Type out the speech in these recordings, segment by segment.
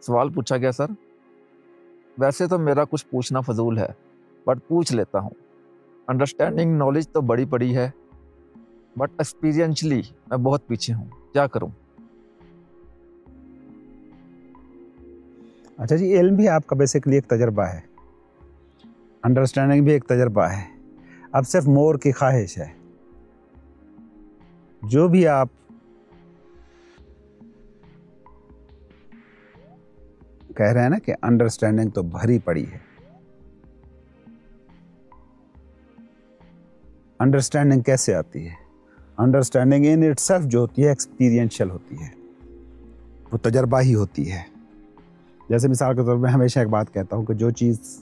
سوال پوچھا گیا سر. ویسے تو میرا کچھ پوچھنا فضول ہے بٹ پوچھ لیتا ہوں. انڈرسٹینڈنگ نالج تو بڑی پڑی ہے بٹ ایکسپیرینشلی میں بہت پیچھے ہوں. کیا کروں؟ اچھا جی، علم بھی آپ کا بیسکلی ایک تجربہ ہے، انڈرسٹینڈنگ بھی ایک تجربہ ہے. اب صرف مور کی خواہش ہے. جو بھی آپ کہہ رہے ہیں نا کہ انڈرسٹینڈنگ تو بھری پڑی ہے، انڈرسٹینڈنگ کیسے آتی ہے؟ انڈرسٹینڈنگ ان اٹ سیلف جو ہوتی ہے ایکسپیرینشل ہوتی ہے، وہ تجربہ ہی ہوتی ہے. جیسے مثال کے طور پہ ہمیشہ ایک بات کہتا ہوں کہ جو چیز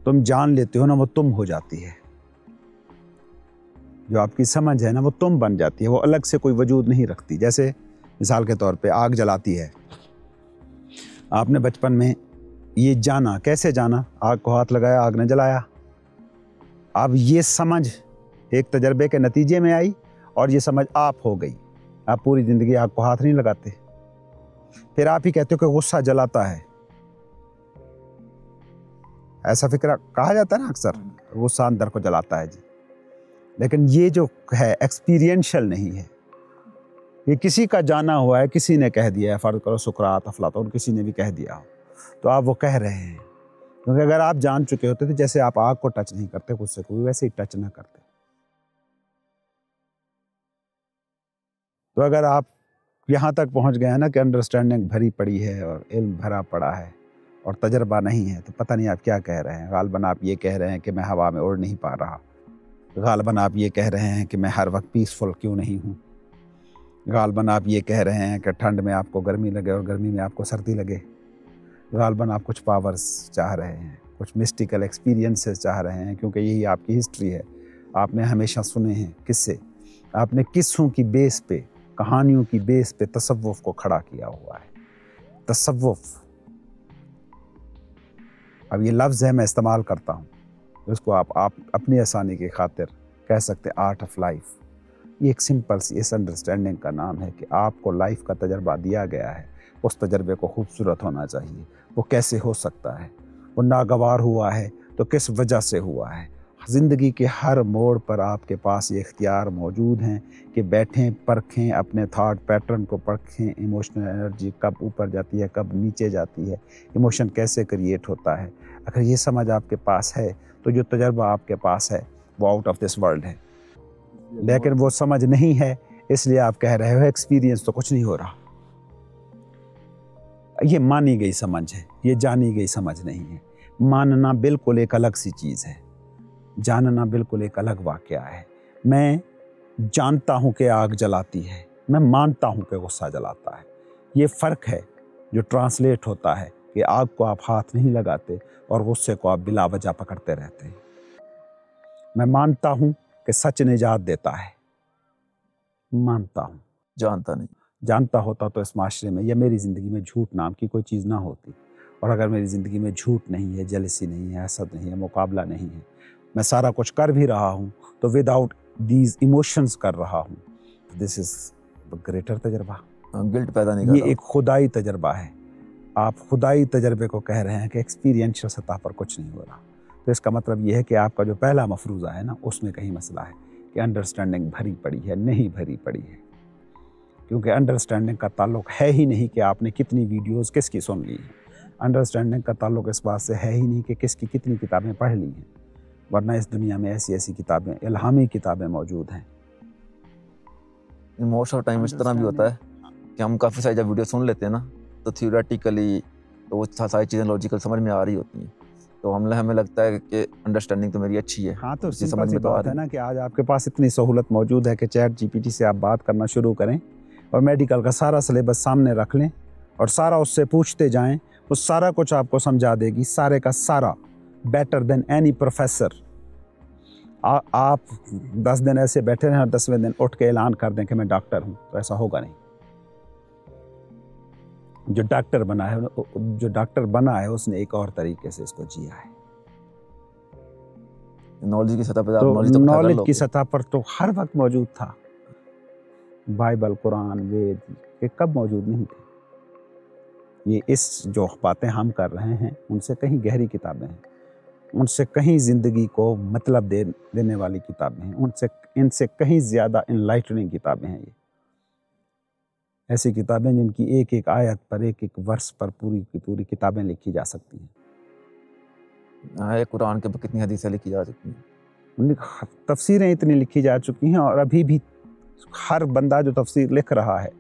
تم جان لیتے ہو نا وہ تم ہو جاتی ہے. جو آپ کی سمجھ ہے نا وہ تم بن جاتی ہے، وہ الگ سے کوئی وجود نہیں رکھتی. جیسے مثال کے طور پہ آگ جلاتی ہے، آپ نے بچپن میں یہ جانا، کیسے جانا؟ آگ کو ہاتھ لگایا، آگ نے جلایا. اب یہ سمجھ ایک تجربے کے نتیجے میں آئی اور یہ سمجھ آپ ہو گئی. آپ پوری زندگی آگ کو ہاتھ نہیں لگاتے. پھر آپ ہی کہتے ہو کہ غصہ جلاتا ہے، ایسا فکر کہا جاتا ہے نا اکثر، غصہ اندر کو جلاتا ہے جی. لیکن یہ جو ہے ایکسپیرینشل نہیں ہے، یہ کسی کا جانا ہوا ہے، کسی نے کہہ دیا ہے. فرض کرو سقراط، افلاطون، کسی نے بھی کہہ دیا ہو تو آپ وہ کہہ رہے ہیں. کیونکہ اگر آپ جان چکے ہوتے تو جیسے آپ آگ کو ٹچ نہیں کرتے خود سے کوئی، ویسے ہی ٹچ نہ کرتے. تو اگر آپ یہاں تک پہنچ گئے ہیں نا کہ انڈرسٹینڈنگ بھری پڑی ہے اور علم بھرا پڑا ہے اور تجربہ نہیں ہے، تو پتہ نہیں آپ کیا کہہ رہے ہیں. غالباً آپ یہ کہہ رہے ہیں کہ میں ہوا میں اڑ نہیں پا رہا. غالباً آپ یہ کہہ رہے ہیں کہ میں ہر وقت پیسفل کیوں نہیں ہوں. غالباً آپ یہ کہہ رہے ہیں کہ ٹھنڈ میں آپ کو گرمی لگے اور گرمی میں آپ کو سردی لگے. غالباً آپ کچھ پاورز چاہ رہے ہیں، کچھ مسٹیکل ایکسپیرینسز چاہ رہے ہیں، کیونکہ یہی آپ کی ہسٹری ہے. آپ نے ہمیشہ سنے ہیں قصے، آپ نے قصوں کی بیس پہ، کہانیوں کی بیس پہ تصوف کو کھڑا کیا ہوا ہے. تصوف، اب یہ لفظ ہے میں استعمال کرتا ہوں، اس کو آپ اپنی آسانی کی خاطر کہہ سکتے آرٹ آف لائف. یہ ایک سمپل سی اس انڈرسٹینڈنگ کا نام ہے کہ آپ کو لائف کا تجربہ دیا گیا ہے، اس تجربے کو خوبصورت ہونا چاہیے. وہ کیسے ہو سکتا ہے؟ وہ ناگوار ہوا ہے تو کس وجہ سے ہوا ہے؟ زندگی کے ہر موڑ پر آپ کے پاس یہ اختیار موجود ہیں کہ بیٹھیں، پرکھیں، اپنے تھاٹ پیٹرن کو پرکھیں. ایموشنل انرجی کب اوپر جاتی ہے، کب نیچے جاتی ہے، ایموشن کیسے کریٹ ہوتا ہے. اگر یہ سمجھ آپ کے پاس ہے تو جو تجربہ آپ کے پاس ہے وہ آؤٹ آف دس ورلڈ ہے. لیکن وہ سمجھ نہیں ہے، اس لیے آپ کہہ رہے ہو ایکسپیرینس تو کچھ نہیں ہو رہا. یہ مانی گئی سمجھ ہے، یہ جانی گئی سمجھ نہیں ہے. ماننا بالکل ایک الگ سی چیز ہے، جاننا بالکل ایک الگ واقعہ ہے. میں جانتا ہوں کہ آگ جلاتی ہے، میں مانتا ہوں کہ غصہ جلاتا ہے. یہ فرق ہے جو ٹرانسلیٹ ہوتا ہے کہ آگ کو آپ ہاتھ نہیں لگاتے اور غصے کو آپ بلا وجہ پکڑتے رہتے ہیں. میں مانتا ہوں کہ سچ نجات دیتا ہے، مانتا ہوں. جانتا نہیں. جانتا ہوتا تو اس معاشرے میں یا میری زندگی میں جھوٹ نام کی کوئی چیز نہ ہوتی. اور اگر میری زندگی میں جھوٹ نہیں ہے، جیلسی نہیں ہے، حسد نہیں ہے، مقابلہ نہیں ہے، میں سارا کچھ کر بھی رہا ہوں تو وداؤٹ دیز ایموشنز کر رہا ہوں. دس از گریٹر تجربہ. گلٹ پیدا نہیں کرتا. یہ ایک خدائی تجربہ ہے. آپ خدائی تجربے کو کہہ رہے ہیں کہ ایکسپیرینشل سطح پر کچھ نہیں ہو رہا. تو اس کا مطلب یہ ہے کہ آپ کا جو پہلا مفروضہ ہے نا، اس میں کہیں مسئلہ ہے کہ انڈرسٹینڈنگ بھری پڑی ہے. نہیں بھری پڑی ہے، کیونکہ انڈرسٹینڈنگ کا تعلق ہے ہی نہیں کہ آپ نے کتنی ویڈیوز کس کی سن لی ہیں. انڈرسٹینڈنگ کا تعلق اس بات سے ہے ہی نہیں کہ کس کی کتنی کتابیں پڑھ لی ہیں. ورنہ اس دنیا میں ایسی ایسی کتابیں، الہامی کتابیں موجود ہیں. موسٹ آف ٹائم اس طرح بھی ہوتا ہے کہ ہم کافی ساری جب ویڈیو سن لیتے ہیں نا تو تھیوریٹیکلی تو وہ ساری چیزیں لاجیکل سمجھ میں آ رہی ہوتی ہیں، تو ہمیں لگتا ہے کہ انڈرسٹینڈنگ تو میری اچھی ہے. ہاں، تو سمجھ سمپل سی میں تو آ بات ہے رہی نا کہ آج آپ کے پاس اتنی سہولت موجود ہے کہ چیٹ جی پی ٹی سے آپ بات کرنا شروع کریں اور میڈیکل کا سارا سلیبس سامنے رکھ لیں اور سارا اس سے پوچھتے جائیں، وہ سارا کچھ آپ کو سمجھا دے گی، سارے کا سارا، بیٹر دین اینی پروفیسر. آپ 10 دن ایسے بیٹھے رہیں اور 10ویں دن اٹھ کے اعلان کر دیں کہ میں ڈاکٹر ہوں، تو ایسا ہوگا نہیں. جو ڈاکٹر بنا ہے اس نے ایک اور طریقے سے اس کو جیا ہے. نالج کی سطح پہ تو نالج کی سطح پر تو ہر وقت موجود تھا. بائبل، قرآن، وید یہ کب موجود نہیں تھے؟ ये इस जो बातें हम कर रहे हैं उनसे कहीं गहरी किताबें हैं, उनसे कहीं ज़िंदगी को मतलब देने वाली किताबें हैं, इनसे कहीं ज़्यादा इनलाइटनिंग किताबें हैं। ये ऐसी किताबें जिनकी एक एक आयत पर, एक एक वर्ष पर पूरी की पूरी किताबें लिखी जा सकती हैं। कुरान के ऊपर कितनी हदीसें लिखी जा चुकी हैं, तफसीरें इतनी लिखी जा चुकी हैं, और अभी भी हर बंदा जो तफसीर लिख रहा है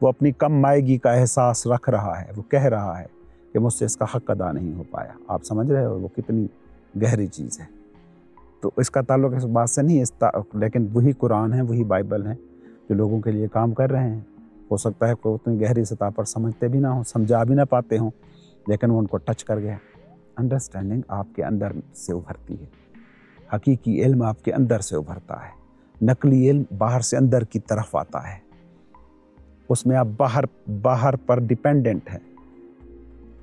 वो अपनी कम मायगी का एहसास रख रहा है, वो कह रहा है कि मुझसे इसका हक अदा नहीं हो पाया। आप समझ रहे हो वो कितनी गहरी चीज़ है। तो इसका ताल्लुक इस बात से नहीं, लेकिन वही कुरान है, वही बाइबल है जो लोगों के लिए काम कर रहे हैं। हो सकता है कोई उतनी गहरी सतह पर समझते भी ना हो, समझा भी ना पाते हों, लेकिन वो उनको टच कर गया। अंडरस्टैंडिंग आपके अंदर से उभरती है, हकीकी इल्म आपके अंदर से उभरता है, नकली इल्म बाहर से अंदर की तरफ आता है, उसमें आप बाहर पर डिपेंडेंट है।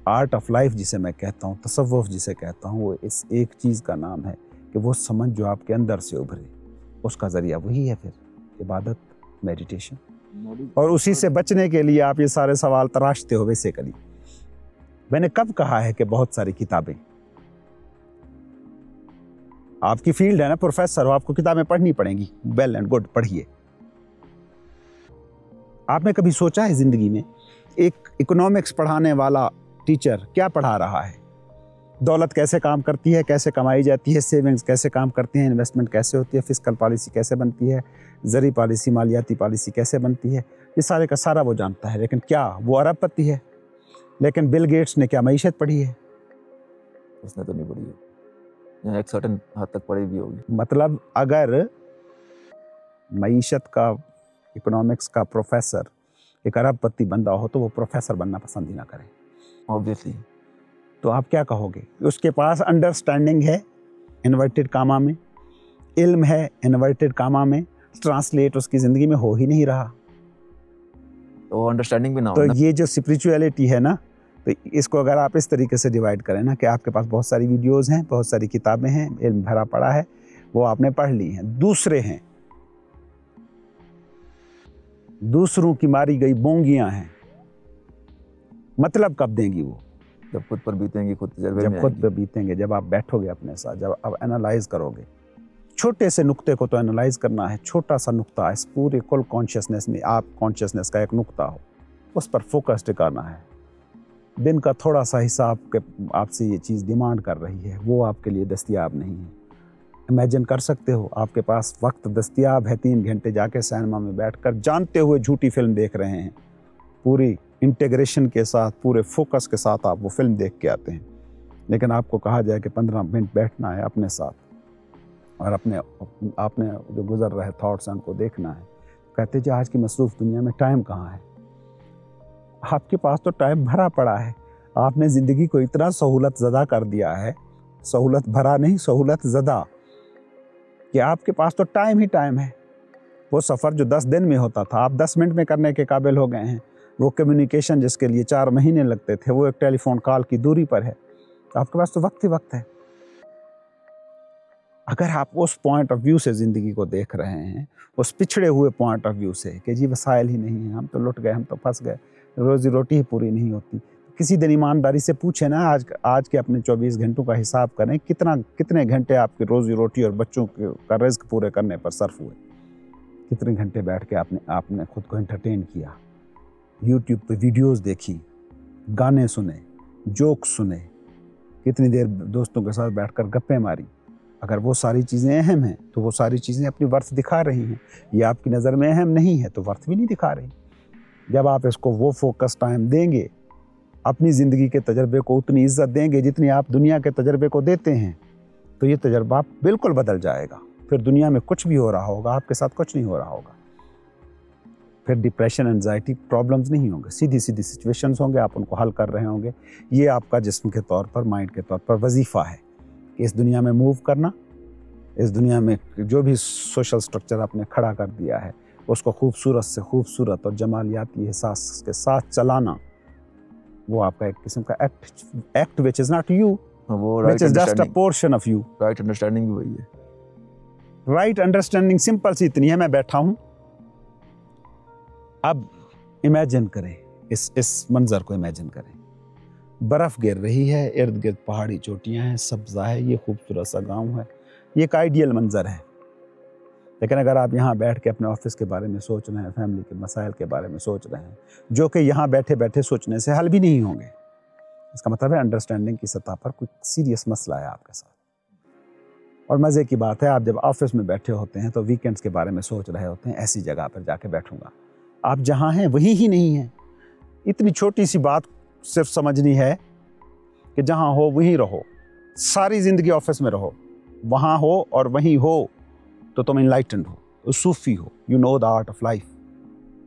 आर्ट ऑफ लाइफ जिसे मैं कहता हूँ, तसव्वुफ जिसे कहता हूँ, वो इस एक चीज़ का नाम है कि वो समझ जो आपके अंदर से उभरे, उसका ज़रिया वही है फिर इबादत, मेडिटेशन। और उसी से बचने के लिए आप ये सारे सवाल तराशते हो। बेसिकली मैंने कब कहा है कि बहुत सारी किताबें, आपकी फील्ड है ना, प्रोफेसर हो, आपको किताबें पढ़नी पड़ेंगी, वेल एंड गुड, पढ़िए। आपने कभी सोचा है जिंदगी में एक इकोनॉमिक्स पढ़ाने वाला टीचर क्या पढ़ा रहा है? दौलत कैसे काम करती है, कैसे कमाई जाती है, सेविंग्स कैसे काम करती हैं, इन्वेस्टमेंट कैसे होती है, फिस्कल पॉलिसी कैसे बनती है, ज़री पॉलिसी, मालियाती पॉलिसी कैसे बनती है, ये सारे का सारा वो जानता है। लेकिन क्या वो अरबपति है? लेकिन बिल गेट्स ने क्या मईशत पढ़ी है? उसने तो नहीं पढ़ी है, या एक सर्टेन हद तक पढ़ी भी होगी। मतलब अगर मईशत का, इकोनॉमिक्स का प्रोफेसर एक अरबपति बंदा हो तो वो प्रोफेसर बनना पसंद ही ना करे, ऑब्वियसली। तो आप क्या कहोगे? उसके पास अंडरस्टैंडिंग है, इन्वर्टेड कामा में, इल्म है, इन्वर्टेड कामा में, ट्रांसलेट उसकी ज़िंदगी में हो ही नहीं रहा, तो अंडरस्टैंडिंग भी ना हो तो ना। ये जो स्पिरिचुअलिटी है ना, तो इसको अगर आप इस तरीके से डिवाइड करें ना कि आपके पास बहुत सारी वीडियोस हैं, बहुत सारी किताबें हैं, इल्म भरा पड़ा है, वो आपने पढ़ ली हैं, दूसरे हैं, दूसरों की मारी गई बोंगियां हैं, मतलब कब देंगी वो? जब खुद पर बीतेंगी, खुद तजर्बे में जब खुद आएंगी। पे बीतेंगे, जब आप बैठोगे अपने साथ, जब आप एनालाइज करोगे। छोटे से नुक्ते को तो एनालाइज करना है, छोटा सा नुक्ता इस पूरे कुल कॉन्शियसनेस में, आप कॉन्शियसनेस का एक नुक्ता हो, उस पर फोकस टिकाना है। दिन का थोड़ा सा हिस्सा आपसे ये चीज़ डिमांड कर रही है, वो आपके लिए दस्तयाब नहीं है। इमेजिन कर सकते हो आपके पास वक्त दस्तयाब है, 3 घंटे जाके सिनेमा में बैठकर जानते हुए झूठी फिल्म देख रहे हैं, पूरी इंटीग्रेशन के साथ, पूरे फोकस के साथ आप वो फिल्म देख के आते हैं, लेकिन आपको कहा जाए कि 15 मिनट बैठना है अपने साथ और आपने जो गुजर रहे थॉट्स हैं उनको देखना है। कहते जी आज की मसरूफ़ दुनिया में टाइम कहाँ है? आपके पास तो टाइम भरा पड़ा है, आपने ज़िंदगी को इतना सहूलत ज़दा कर दिया है, सहूलत भरा नहीं, सहूलत ज़दा, कि आपके पास तो टाइम ही टाइम है। वो सफ़र जो 10 दिन में होता था, आप 10 मिनट में करने के काबिल हो गए हैं। वो कम्युनिकेशन जिसके लिए 4 महीने लगते थे, वो एक टेलीफोन कॉल की दूरी पर है। तो आपके पास तो वक्त ही वक्त है। अगर आप उस पॉइंट ऑफ व्यू से ज़िंदगी को देख रहे हैं, उस पिछड़े हुए पॉइंट ऑफ व्यू से कि जी वसाइल ही नहीं है, हम तो लुट गए, हम तो फंस गए, रोज़ी रोटी ही पूरी नहीं होती, किसी दिन ईमानदारी से पूछे ना, आज के अपने 24 घंटों का हिसाब करें, कितने घंटे आपकी रोज़ी रोटी और बच्चों का रिस्क पूरे करने पर सर्फ हुए? कितने घंटे बैठ के आपने खुद को एंटरटेन किया, यूट्यूब पे वीडियोस देखी, गाने सुने, जोक सुने, कितनी देर दोस्तों के साथ बैठकर गप्पे मारी? अगर वो सारी चीज़ें अहम हैं तो वो सारी चीज़ें अपनी वर्थ दिखा रही हैं। ये आपकी नज़र में अहम नहीं है तो वर्थ भी नहीं दिखा रही। जब आप इसको वो फोकस टाइम देंगे, अपनी ज़िंदगी के तजर्बे को उतनी इज्जत देंगे जितनी आप दुनिया के तजर्बे को देते हैं, तो ये तजर्बा बिल्कुल बदल जाएगा। फिर दुनिया में कुछ भी हो रहा होगा, आपके साथ कुछ नहीं हो रहा होगा। फिर डिप्रेशन, एंजाइटी प्रॉब्लम्स नहीं होंगे, सीधी सीधी सिचुएशंस होंगे, आप उनको हल कर रहे होंगे। ये आपका जिस्म के तौर पर, माइंड के तौर पर वजीफ़ा है कि इस दुनिया में मूव करना, इस दुनिया में जो भी सोशल स्ट्रक्चर आपने खड़ा कर दिया है उसको खूबसूरत से खूबसूरत और जमालियाती एहसास के साथ चलाना। वो आपका एक किस्म का act which is not you, which is just a portion of you. Right understanding भी वही है। राइट अंडरस्टैंडिंग सिंपल सी इतनी है, मैं बैठा हूँ, अब इमेजिन करें, इस मंजर को इमेजिन करें बर्फ़ गिर रही है, इर्द गिर्द पहाड़ी चोटियाँ हैं, सब्ज़ा है, ये खूबसूरत सा गांव है, ये एक आइडियल मंज़र है। लेकिन अगर आप यहाँ बैठ के अपने ऑफिस के बारे में सोच रहे हैं, फैमिली के मसाइल के बारे में सोच रहे हैं, जो कि यहाँ बैठे बैठे सोचने से हल भी नहीं होंगे, इसका मतलब है अंडरस्टैंडिंग की सतह पर कोई सीरियस मसला है आपके साथ। और मज़े की बात है, आप जब ऑफिस में बैठे होते हैं तो वीकेंड्स के बारे में सोच रहे होते हैं, ऐसी जगह पर जाके बैठूंगा। आप जहाँ हैं वहीं ही नहीं हैं। इतनी छोटी सी बात सिर्फ समझनी है कि जहाँ हो वहीं रहो, सारी ज़िंदगी ऑफिस में रहो, वहाँ हो और वहीं हो तो तुम इनलाइटेंड हो, सूफी हो, you know the art of life.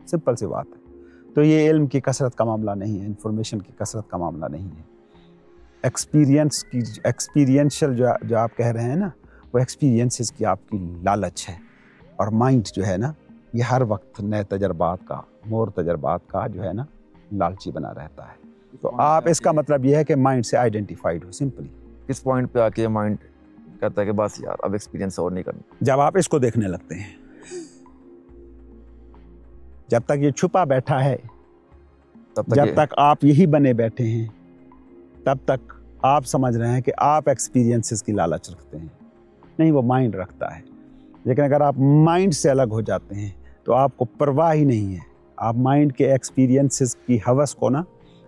Simple सी बात है। तो ये इल्म की कसरत का मामला नहीं है, इन्फॉर्मेशन की कसरत का मामला नहीं है। एक्सपीरियंशियल जो आप कह रहे हैं ना, वो एक्सपीरियंसेस की आपकी लालच है। और माइंड जो है ना, ये हर वक्त नए तजर्बात का, मोर तजर्बात का जो है ना, लालची बना रहता है। तो आप, इसका मतलब ये है कि माइंड से आइडेंटिफाइड हो सिंपली। किस पॉइंट पे आके माइंड कहता है कि बस यार अब एक्सपीरियंस और नहीं करना? जब आप इसको देखने लगते हैं, जब तक ये छुपा बैठा है, जब तक आप यही बने बैठे हैं, तब तक आप समझ रहे हैं कि आप एक्सपीरियंसेस की लालच रखते हैं। नहीं, वो माइंड रखता है। लेकिन अगर आप माइंड से अलग हो जाते हैं तो आपको परवाह ही नहीं है। आप माइंड के एक्सपीरियंसेस की हवस को ना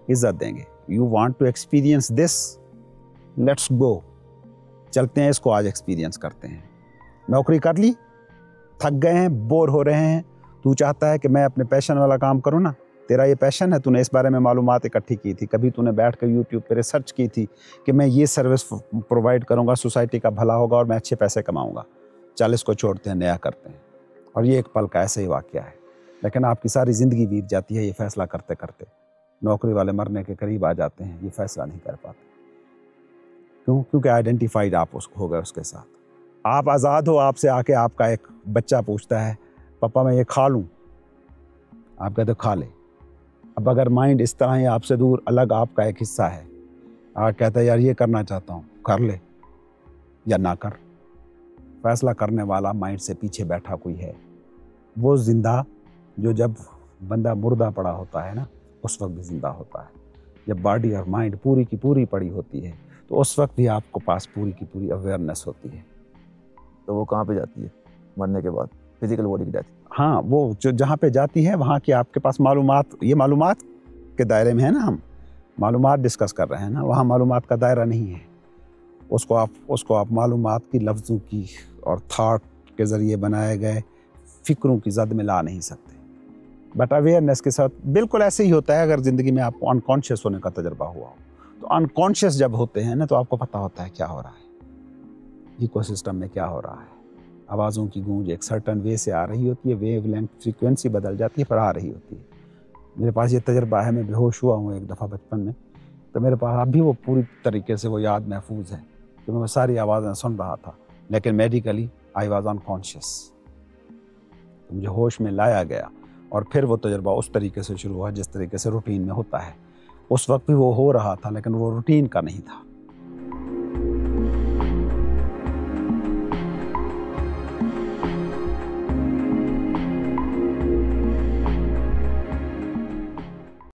इज्जत देंगे। You want to experience this, let's go, चलते हैं, इसको आज एक्सपीरियंस करते हैं। नौकरी कर ली, थक गए हैं, बोर हो रहे हैं, तू चाहता है कि मैं अपने पैशन वाला काम करूँ ना। तेरा ये पैशन है, तूने इस बारे में मालूमात इकट्ठी की थी, कभी तूने बैठ कर यूट्यूब पे रिसर्च की थी कि मैं ये सर्विस प्रोवाइड करूँगा, सोसाइटी का भला होगा और मैं अच्छे पैसे कमाऊँगा। चल इसको छोड़ते हैं, नया करते हैं। और ये एक पल का ऐसे ही वाक़या है। लेकिन आपकी सारी ज़िंदगी बीत जाती है ये फ़ैसला करते करते। नौकरी वाले मरने के करीब आ जाते हैं, ये फ़ैसला नहीं कर पाते। क्यों? क्योंकि आइडेंटिफाइड आप उसको हो गए उसके साथ। आप आज़ाद हो, आपसे आके आपका एक बच्चा पूछता है, पापा मैं ये खा लूँ? आप कहते हो खा ले। अब अगर माइंड इस तरह ही आपसे दूर अलग आपका एक हिस्सा है, आप कहते हैं यार ये करना चाहता हूँ, कर ले या ना कर। फैसला करने वाला माइंड से पीछे बैठा कोई है। वो जिंदा जो जब बंदा मुर्दा पड़ा होता है ना, उस वक्त भी जिंदा होता है। जब बॉडी और माइंड पूरी की पूरी पड़ी होती है तो उस वक्त भी आपको पास पूरी की पूरी अवेयरनेस होती है। तो वो कहाँ पे जाती है मरने के बाद? फिजिकल बॉडी की डेथ? हाँ, वो जो जहाँ पे जाती है वहाँ की आपके पास मालूमात, ये मालूमात के दायरे में है ना, हम मालूमात डिस्कस कर रहे हैं ना, वहाँ मालूमात का दायरा नहीं है। उसको आप मालूमात की, लफ्ज़ों की और थाट के ज़रिए बनाए गए फ़िक्रों की ज़द में ला नहीं सकते। बट अवेयरनेस के साथ बिल्कुल ऐसे ही होता है। अगर ज़िंदगी में आपको अनकॉन्शियस होने का तजुर्बा हुआ हो, तो अनकॉन्शियस जब होते हैं ना, तो आपको पता होता है क्या हो रहा है, इकोसिस्टम में क्या हो रहा है। आवाज़ों की गूंज एक सर्टन वे से आ रही होती है, वेव लेंथ फ्रीक्वेंसी बदल जाती है, पर आ रही होती है। मेरे पास ये तजुर्बा है, मैं बेहोश हुआ हूँ एक दफ़ा बचपन में, तो मेरे पास अभी वो पूरी तरीके से वो याद महफूज है कि मैं सारी आवाज़ें सुन रहा था, लेकिन मेडिकली आई वॉज अनकॉन्शियस। तो मुझे होश में लाया गया और फिर वो तजुर्बा उस तरीके से शुरू हुआ जिस तरीके से रूटीन में होता है। उस वक्त भी वो हो रहा था, लेकिन वो रूटीन का नहीं था।